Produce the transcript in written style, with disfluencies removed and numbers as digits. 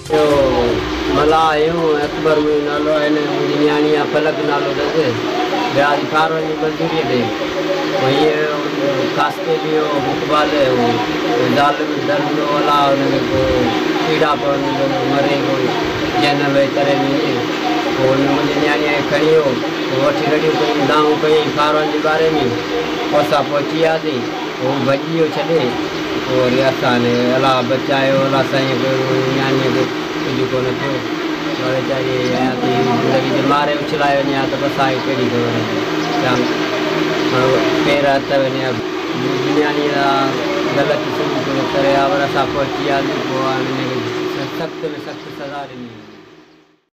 जो मला आयो अकबर में नालो है नियाणी फलक नालो दे ब्याज खारो जी मंजूरी दे वही कास्ते भी हो मुकबाल है वो जाल में दर्द वाला उन्हें को कीड़ा पर मरे को जन वे करे नहीं वो मुझे नियाणी खड़ी हो वठी रही कोई दाऊ कोई खारो जी बारे में ओसा पहुंची आती वो भजियो छे और असां ने अलाह बचायो अलाह साईं नियाणीअ खे कुझु कोन थियो वेचारी ज़िंदगी जे मारे उछलाए वञे हा त बसि आहे कहिड़ी ख़बर जाम पेर हथ वञे नियाणीअ जा ग़लति सलूक करे पर असां पहुची वियासीं पोइ हाणे सख़्त में सख़्तु सज़ा ॾिनी।